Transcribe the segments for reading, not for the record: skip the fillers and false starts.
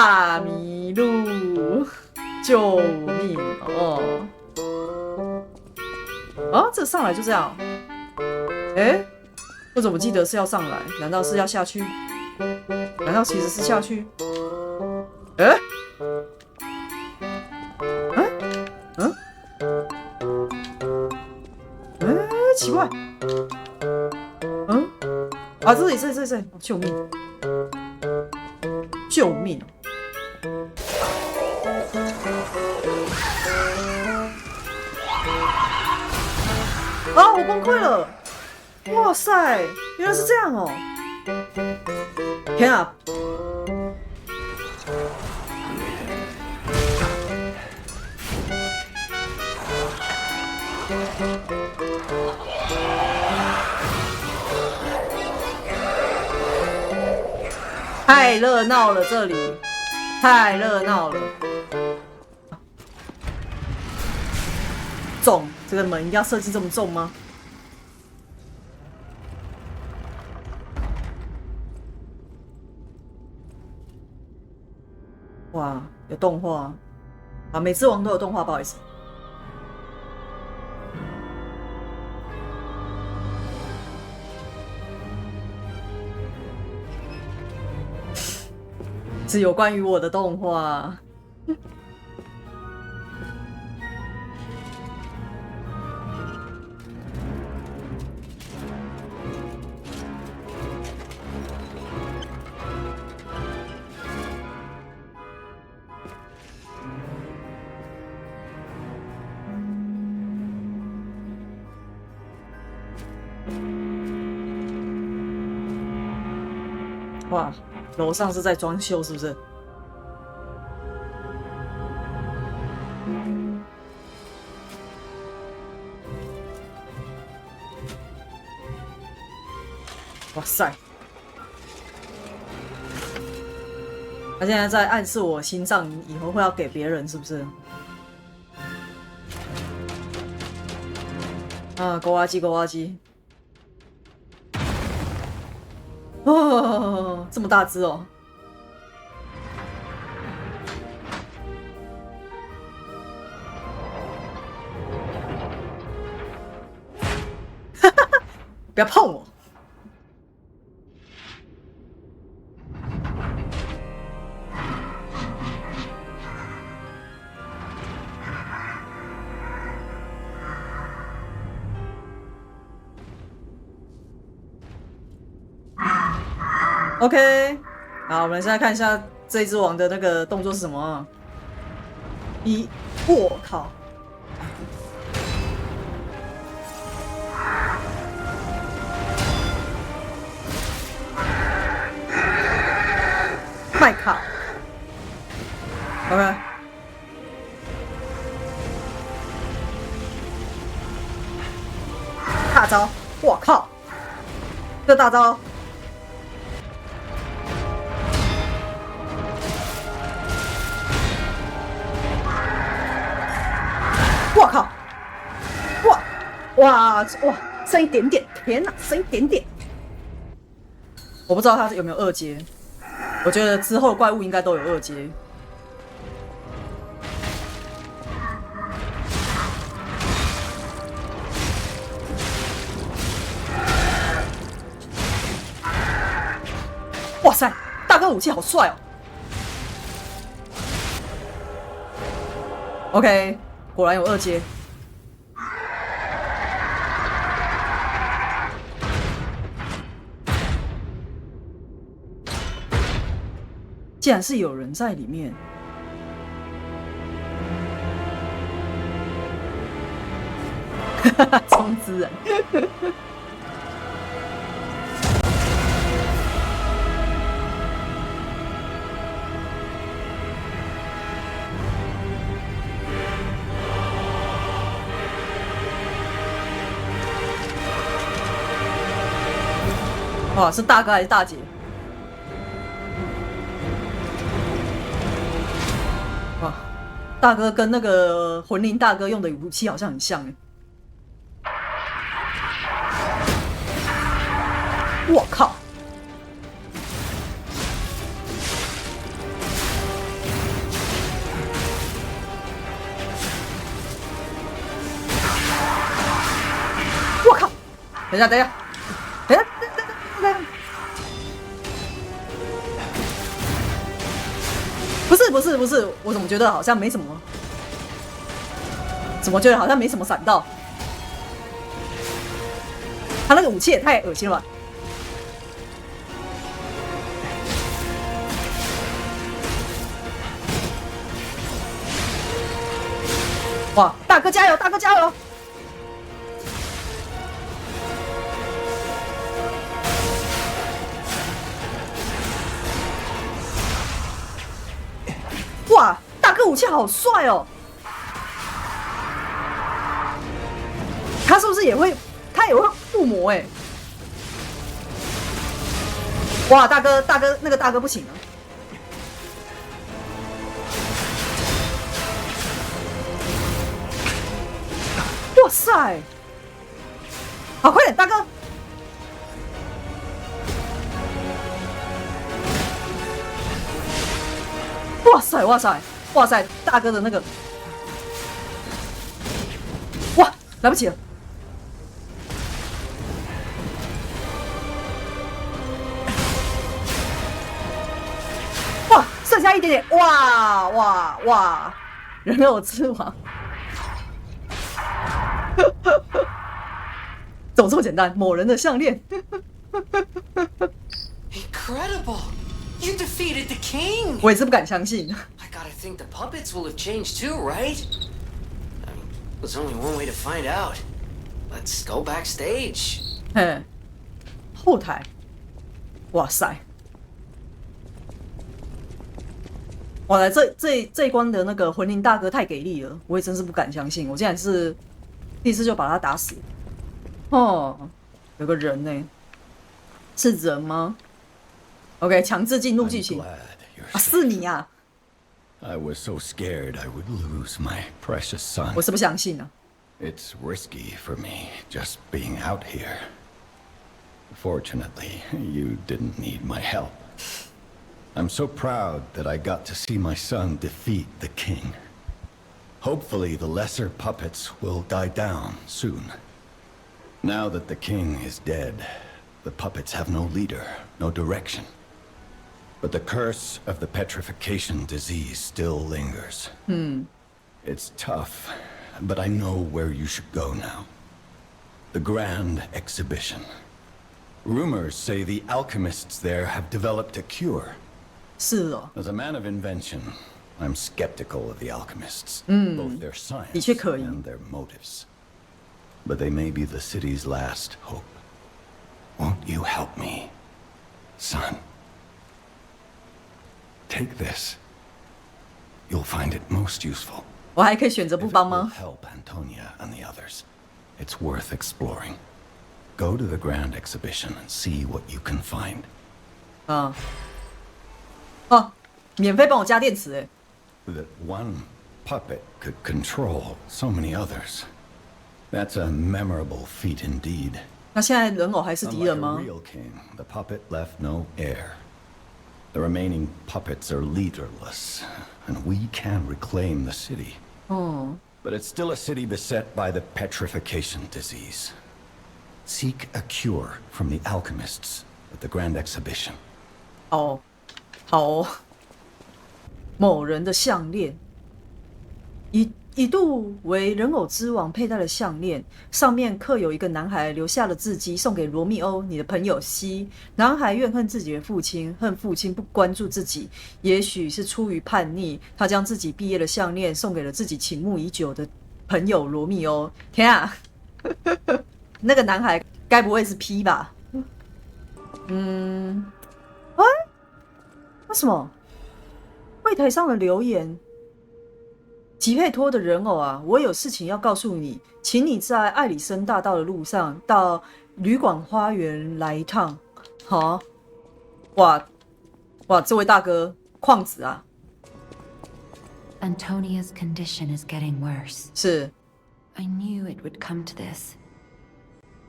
大迷路，救命哦！啊，这上来就这样。哎，我怎么记得是要上来？难道是要下去？难道其实是下去？哎，奇怪。啊，这里，救命！救命！啊，我崩溃了！哇塞，原来是这样哦！天啊！太热闹了，这里太热闹了。重，这个门一定要设计这么重吗？哇，有动画啊！每只王都有动画，不好意思。是有关于我的动画。哇，楼上是在装修是不是？哇塞！他现在在暗示我心脏以后会要给别人，是不是？啊，狗挖机，狗挖机！哦，这么大只哦！不要碰我！OK， 好，我们现在看一下这一只王的那个动作是什么啊？我靠！麦卡 ，OK， 大招，我靠，这大招！我靠！哇，剩一点点！天哪，剩一点点！我不知道他有没有二阶，我觉得之后的怪物应该都有二阶。哇塞，大哥武器好帅哦 ！OK， 果然有二阶。竟然是有人在里面。冲之人。哇，是大哥还是大姐？哇，大哥跟那个魂灵大哥用的武器好像很像哎。我靠！等一下，等一下，等一下，等一下，不是，我怎么觉得好像没什么？怎么觉得好像没什么闪到？他那个武器也太恶心了吧！哇，大哥加油，大哥加油！哇，大哥武器好帅哦！他是不是也会？他也会附魔哎！哇，大哥，那个大哥不行了！哇塞！好，快点，大哥！哇塞，哇塞，哇塞！大哥的那个，哇，来不及了！哇，剩下一点点！哇！人偶之王，怎么这么简单？某人的项链。Incredible! You defeated the king! 我也是不敢相信。I gotta think the puppets will have changed too, right? There's only one way to find out. Let's go backstage. 嘿，后台，哇塞！哇塞，这一关的那个魂灵大哥太给力了，我也真是不敢相信，我竟然是第一次就把他打死。哦，有个人呢，是人吗 ？OK， 强制进入剧情。啊，是你啊！ I was so scared I would lose my precious son. 我是不相信啊。It's risky for me just being out here. Fortunately, you didn't need my help. I'm so proud that I got to see my son defeat the king. Hopefully, the lesser puppets will die down soon. Now that the king is dead, the puppets have no leader, no direction. But the curse of the petrification disease still lingers. It's tough, but I know where you should go now. The Grand Exhibition. Rumors say the alchemists there have developed a cure. 是哦， As a man of invention, I'm skeptical of the alchemists, both their science 的确可以。 and their motives. But they may be the city's last hope. Won't you help me, son? Take this. You'll find it most useful. 我还可以选择 If 不 it 帮 will 吗？ help Antonia and the others, it's worth exploring. Go to the Grand Exhibition and see what you can find. 啊，哦，免费帮我加电池哎！ That one puppet could control so many others. That's a memorable feat indeed. 那现在人偶还是敌 Unlike 人 a 吗？ real king, the puppet left no heir. The remaining puppets are leaderless, and we can reclaim the city. 哦， But it's still a city beset by the petrification disease. Seek a cure from the alchemists at the Grand Exhibition. 哦，好哦。某人的项链，一度为人偶之王佩戴的项链，上面刻有一个男孩留下的字迹，送给罗密欧，你的朋友西。男孩怨恨自己的父亲，恨父亲不关注自己，也许是出于叛逆，他将自己毕业的项链送给了自己倾慕已久的朋友罗密欧。天啊，那个男孩该不会是 P 吧？喂，为什么？柜台上的留言。吉佩托的人偶啊，我有事情要告诉你，请你在艾里森大道的路上到旅馆花园来一趟。好，哇，这位大哥，矿子啊， Antonia's condition is getting worse. 是 I knew it would come to this.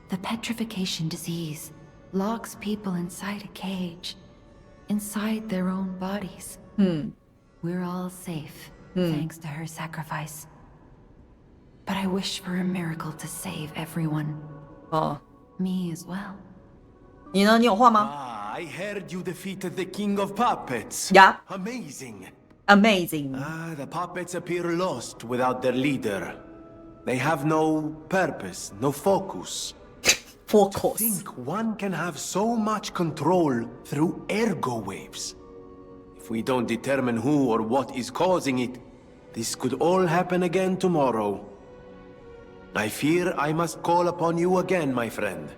The petrification disease locks people inside a cage, inside their own bodies. We're all safe, thanks to her sacrifice. But I wish for a miracle to save everyone. 哦， me as well. 你呢？你有画吗 I heard you defeated the king of puppets. ？Yeah, Amazing. amazing. The puppets appear lost without their leader. They have no purpose, no focus. Focus. Think one can have so much control through ergo waves. If we don't determine who or what is causing it, this could all happen again tomorrow. I fear I must call upon you again, my friend.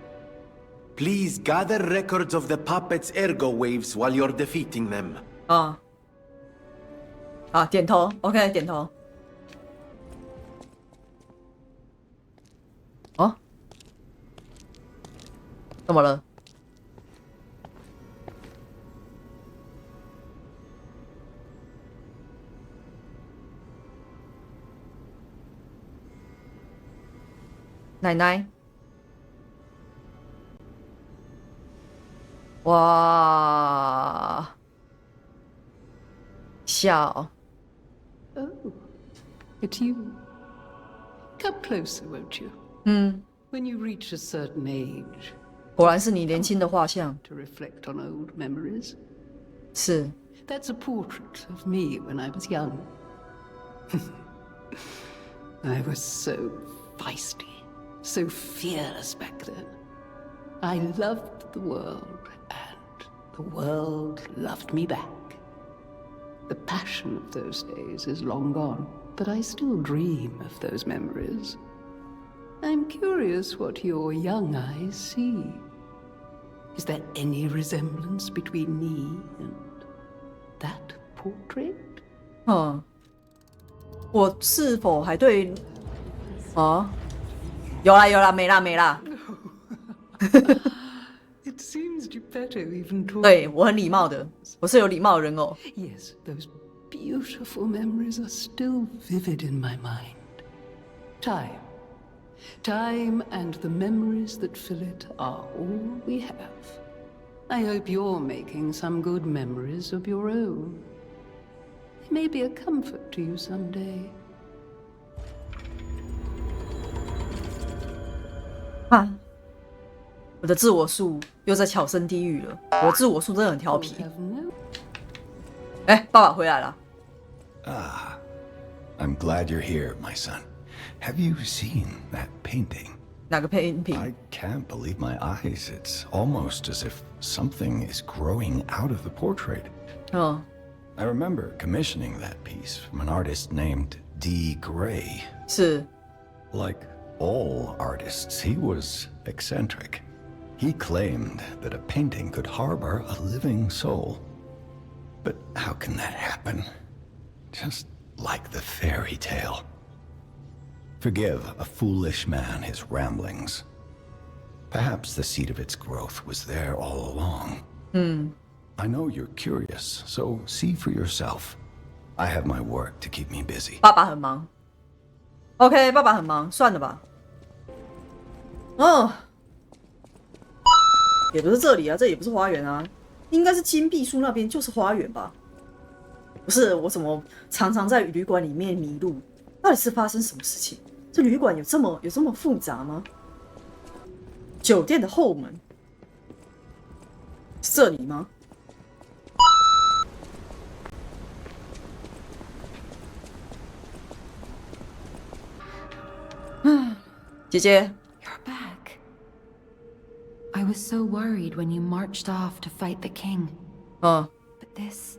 Please gather records of the puppets' ergo waves while you're defeating them. 啊，点头 ，OK， 点头。哦，怎么了？奶奶，哇，笑。 Oh, it's you. Come closer, won't you? 嗯， When you reach a certain age, 果然是你年轻的画像。 to reflect on old memories. 是， That's a portrait of me when I was young. I was so feisty, so fearless back then. I loved the world, and the world loved me back. The passion of those days is long gone, but I still dream of those memories. I'm curious what your young eyes see. Is there any resemblance between me and that portrait? 嗯，我是否还对？哦，有啦有啦，没啦没啦。 It seems Geppetto even taught 对我很礼貌的，我是有礼貌的人偶。 Yes, those beautiful memories are still vivid in my mind. Time. Time and the memories that fill it are all we have. I hope you're making some good memories of your own. They may be a comfort to you someday. 啊，我的自我树又在巧声低语了。我的自我树真的很调 You'll 皮。 have no 哎，爸爸回来了。 I'm glad you're here, my son. Have you seen that painting? 哪个配音 I 品？ can't believe my eyes. It's almost as if something is growing out of the portrait. 嗯， I remember commissioning that piece from an artist named D. Gray. 是 Like all artists, he was eccentric. He claimed that a painting could harbor a living soul. But how can that happen? Just like the fairy tale. Forgive a foolish man his ramblings. Perhaps the seed of its growth was there all along. I know you're curious, so see for yourself. I have my work to keep me busy. 爸爸很忙。OK， 爸爸很忙，算了吧。哦，也不是这里啊，这也不是花园啊，应该是金碧树那边就是花园吧？不是，我怎么常常在旅馆里面迷路？到底是发生什么事情？这旅馆有这么复杂吗？酒店的后门是这里吗？姐姐， You're back. I was so worried when you marched off to fight the king. 嗯 But this,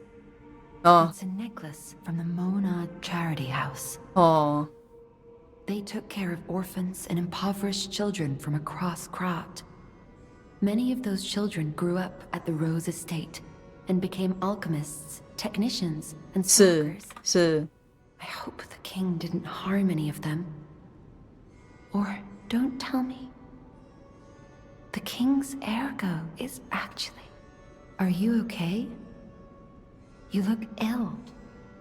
嗯 it's a necklace from the Mona Charity House. 哦， They took care of orphans and impoverished children from across Krat. Many of those children grew up at the Rose Estate and became alchemists, technicians, and 是 smokers. 是， I hope the king didn't harm any of them. Or don't tell me. The king's ergo is actually... Are you okay? You look ill.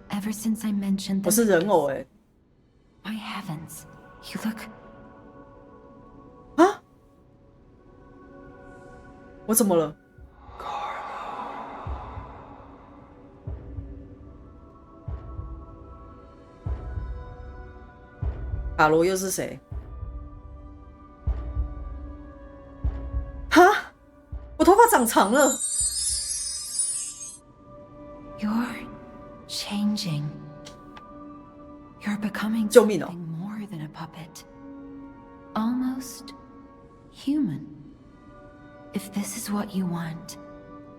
Ever since I mentioned 我是 the... 人偶哎。 My heavens. You look... 啊？我怎么了？卡罗又是谁？我头发长长了。You're changing. You're becoming 救命哦！ something more than a puppet. Almost human. If this is what you want,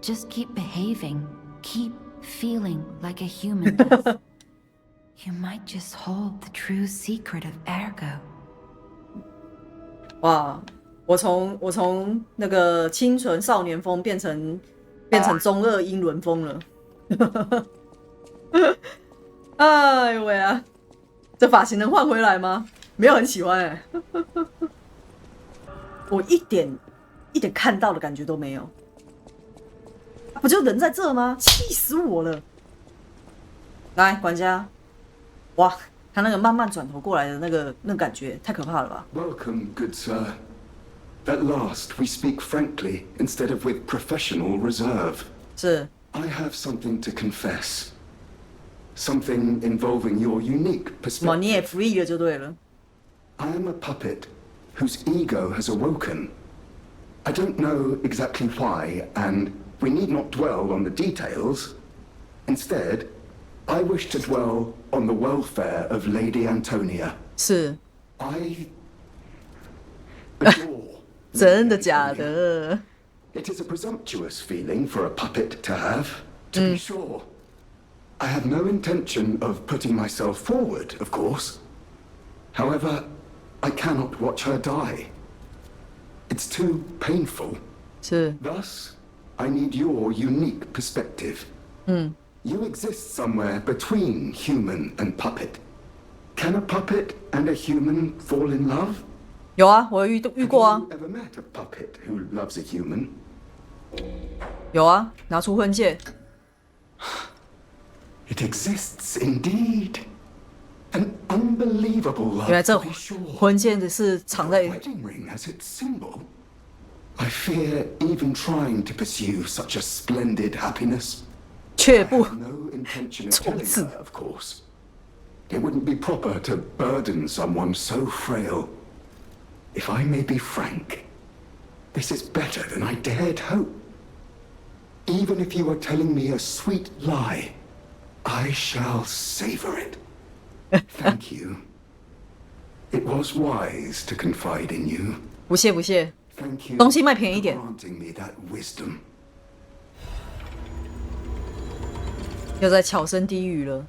just keep behaving, keep feeling like a human does. You might just hold the true secret of Ergo. 哇！我从那个清纯少年风变成中二英伦风了。哎呦喂啊！这发型能换回来吗？没有很喜欢哎、我一点看到的感觉都没有。不就人在这吗？气死我了！来，管家，哇，他那个慢慢转头过来的那感觉太可怕了吧 Welcome, good sir. At last, we speak frankly instead of with professional reserve. 是 I have something to confess. Something involving your unique 什么？你也 perspective. free 了就对了。 I am a puppet whose ego has awoken. I don't know exactly why, and we need not dwell on the details. Instead, I wish to dwell on the welfare of Lady Antonia. 是 I adore 真的假的？ It is a presumptuous feeling for a puppet to have, to be sure. I have no intention of putting myself forward, of course. However, I cannot watch her die. It's too painful. 是 Thus, I need your unique perspective. You exist somewhere between human and puppet. Can a puppet and a human fall in love? 有啊，我有遇过啊 Have，you ever met a puppet who loves a human? 有啊，拿出婚戒， It exists indeed. An unbelievable love, 原来这 to be sure. 婚戒是藏 A 在 wedding ring as its symbol. I fear even trying to pursue such a splendid happiness. 却 I 不 have no intention of 从 telling 此 her, of course. It wouldn't be proper to burden someone so frail. If I may be frank, this is better than I dared hope. Even if you are telling me a sweet lie, I shall savor it. Thank you. It was wise to confide in you. 不谢不谢， Thank you 东西卖便宜一点， for granting me that wisdom. 又在悄声低语了。